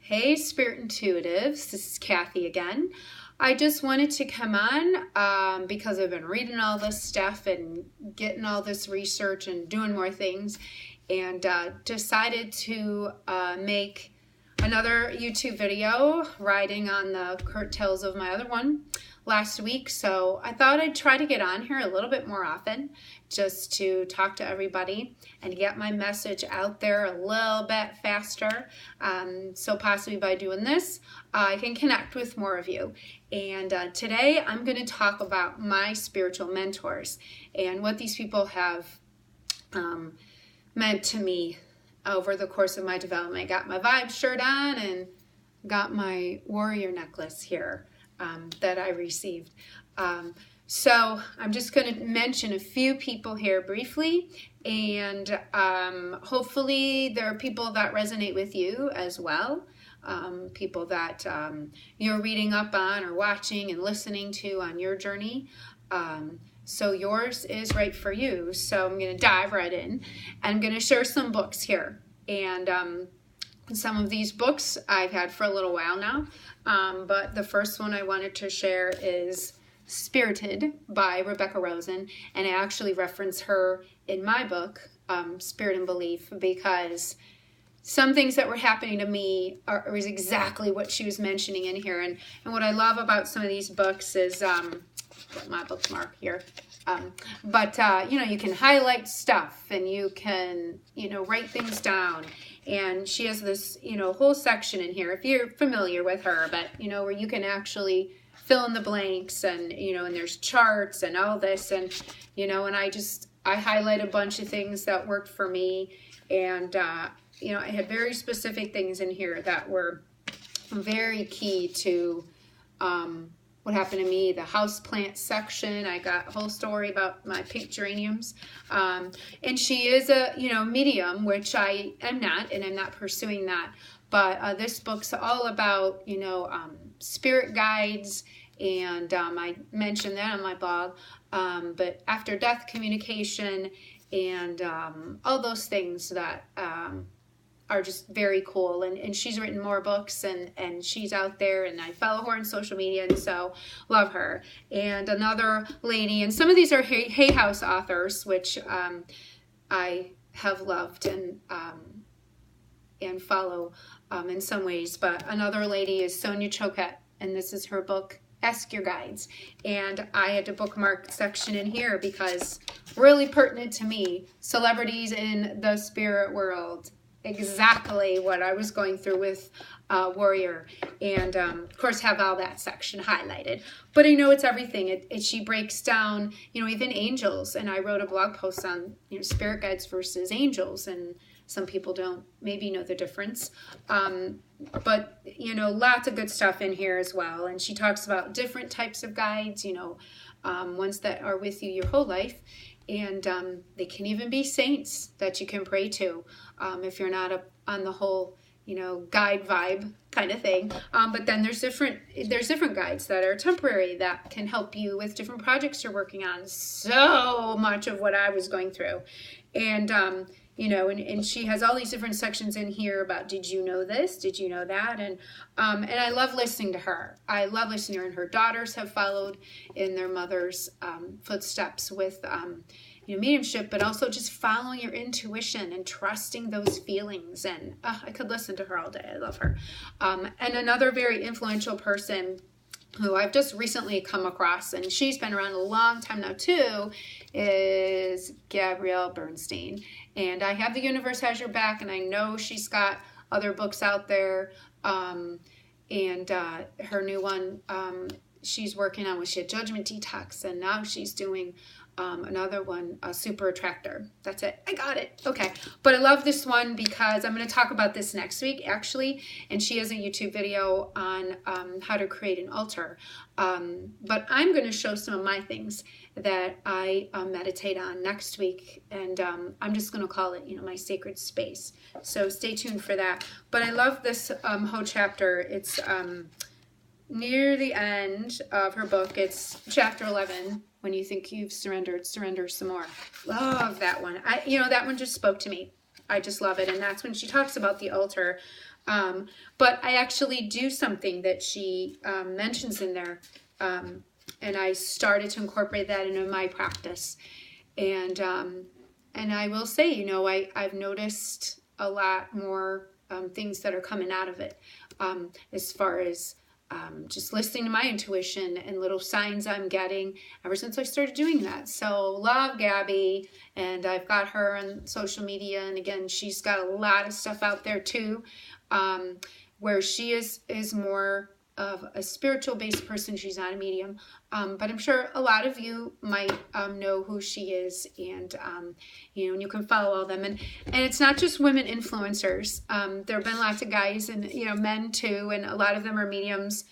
Hey, Spirit Intuitives, this is Kathy again. I just wanted to come on because I've been reading all this stuff and getting all this research and doing more things, and decided to make another YouTube video riding on the coattails of my other one last week. So I thought I'd try to get on here a little bit more often just to talk to everybody and get my message out there a little bit faster. So possibly by doing this, I can connect with more of you. And today I'm going to talk about my spiritual mentors and what these people have meant to me over the course of my development. I got my Vibe shirt on and got my warrior necklace here that I received. So I'm just going to mention a few people here briefly, and hopefully there are people that resonate with you as well, people that you're reading up on or watching and listening to on your journey. So yours is right for you. So I'm going to dive right in. I'm going to share some books here, and some of these books I've had for a little while now, but the first one I wanted to share is Spirited by Rebecca Rosen, and I actually reference her in my book, Spirit and Belief, because some things that were happening to me was exactly what she was mentioning in here. And what I love about some of these books is, got my bookmark here, you can highlight stuff and you can, write things down. And she has this, whole section in here, if you're familiar with her, but, where you can actually fill in the blanks and, and there's charts and all this. And, and I highlight a bunch of things that worked for me. And, I had very specific things in here that were very key to what happened to me. The houseplant section, I got a whole story about my pink geraniums. And she is a, medium, which I am not, and I'm not pursuing that. But this book's all about, spirit guides, and I mentioned that on my blog. But after death communication and all those things that are just very cool. And she's written more books, and she's out there, and I follow her on social media, and so love her. And another lady, and some of these are Hay House authors, which I have loved and follow in some ways. But another lady is Sonia Choquette, and this is her book, Ask Your Guides. And I had to bookmark section in here because really pertinent to me, celebrities in the spirit world. Exactly what I was going through with Warrior, and of course have all that section highlighted. But it's everything. She breaks down, even angels. And I wrote a blog post on spirit guides versus angels, and some people don't maybe know the difference. But lots of good stuff in here as well. And she talks about different types of guides, ones that are with you your whole life. And they can even be saints that you can pray to if you're not on the whole, guide vibe kind of thing. But then there's different guides that are temporary that can help you with different projects you're working on. So much of what I was going through. And, and she has all these different sections in here about, did you know this? Did you know that? And I love listening to her. I love listening to her, and her daughters have followed in their mother's footsteps with, mediumship, but also just following your intuition and trusting those feelings. And I could listen to her all day. I love her. And another very influential person who I've just recently come across, and she's been around a long time now too, is Gabriella Bernstein. And I have The Universe Has Your Back, and I know she's got other books out there. And her new one she's working on, she had Judgment Detox, and now she's doing another one, Super Attractor. That's it. I got it. Okay. But I love this one because I'm going to talk about this next week, actually. And she has a YouTube video on how to create an altar. But I'm going to show some of my things that I meditate on next week. And I'm just going to call it, my sacred space. So stay tuned for that. But I love this whole chapter. It's near the end of her book. It's chapter 11. When you think you've surrendered, surrender some more. Love that one. That one just spoke to me. I just love it. And that's when she talks about the altar. But I actually do something that she mentions in there, and I started to incorporate that into my practice. And I will say, you know, I've noticed a lot more things that are coming out of it, as far as just listening to my intuition and little signs I'm getting ever since I started doing that. So love Gabby, and I've got her on social media, and again, she's got a lot of stuff out there too, where she is more of a spiritual based person. She's not a medium, but I'm sure a lot of you might know who she is, and you know, and you can follow all them. And it's not just women influencers. There have been lots of guys and, you know, men too, and a lot of them are mediums.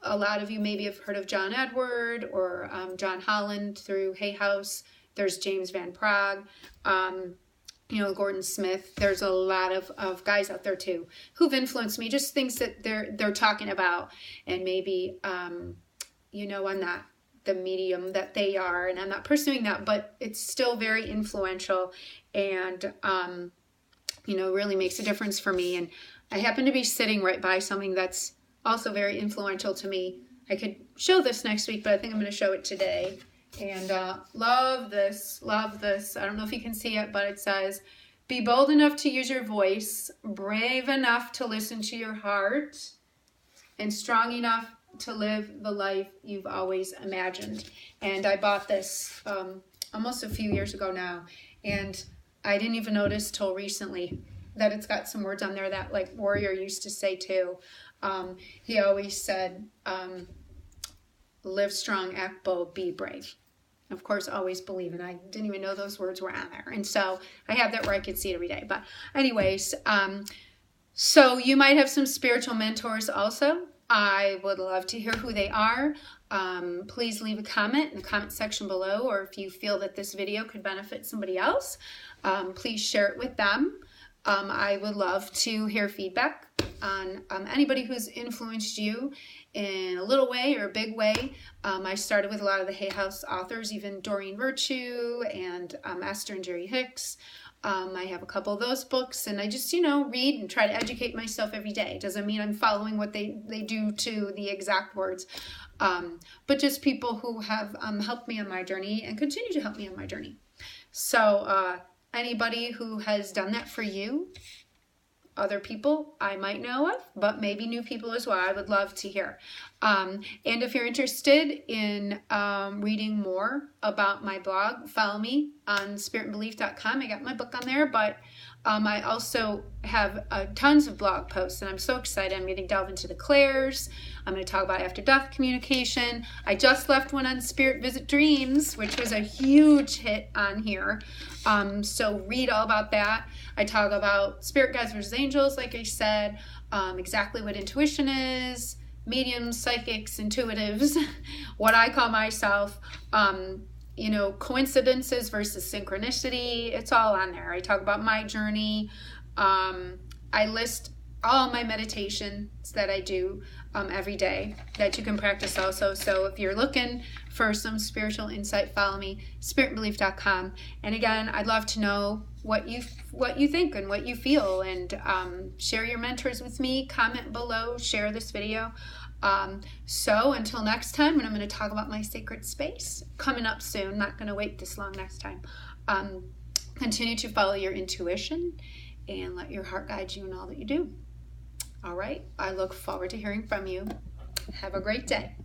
A lot of you maybe have heard of John Edward or John Holland through Hay House. There's James Van Praagh. You know, Gordon Smith. There's a lot of guys out there too who've influenced me, just things that they're talking about, and maybe you know, I'm not the medium that they are, and I'm not pursuing that, but it's still very influential, and you know, really makes a difference for me. And I happen to be sitting right by something that's also very influential to me. I could show this next week, but I think I'm going to show it today. And love this. I don't know if you can see it, but it says, be bold enough to use your voice, brave enough to listen to your heart, and strong enough to live the life you've always imagined. And I bought this almost a few years ago now, and I didn't even notice till recently that it's got some words on there that, like, Warrior used to say too. He always said, live strong, act bold, be brave. Of course, always believe, and I didn't even know those words were on there. And so I have that where I could see it every day. But anyways, so you might have some spiritual mentors also. I would love to hear who they are. Please leave a comment in the comment section below, or if you feel that this video could benefit somebody else, please share it with them. I would love to hear feedback on anybody who's influenced you in a little way or a big way. I started with a lot of the Hay House authors, even Doreen Virtue and Esther and Jerry Hicks. I have a couple of those books, and I just, you know, read and try to educate myself every day. It doesn't mean I'm following what they do to the exact words, but just people who have helped me on my journey and continue to help me on my journey. So anybody who has done that for you, other people I might know of, but maybe new people as well, I would love to hear. And if you're interested in reading more about my blog, follow me on spiritandbelief.com. I got my book on there, but I also have tons of blog posts, and I'm so excited. I'm going to delve into the clairs. I'm going to talk about after-death communication. I just left one on spirit visit dreams, which was a huge hit on here. So read all about that. I talk about spirit guides versus angels, like I said, exactly what intuition is, mediums, psychics, intuitives, what I call myself, you know, coincidences versus synchronicity. It's all on there. I talk about my journey. I list all my meditations that I do every day that you can practice also. So if you're looking for some spiritual insight, follow me, spiritandbelief.com. And again, I'd love to know what you think and what you feel, and share your mentors with me. Comment below, share this video. So until next time, when I'm going to talk about my sacred space coming up soon, not going to wait this long next time. Continue to follow your intuition and let your heart guide you in all that you do. All right. I look forward to hearing from you. Have a great day.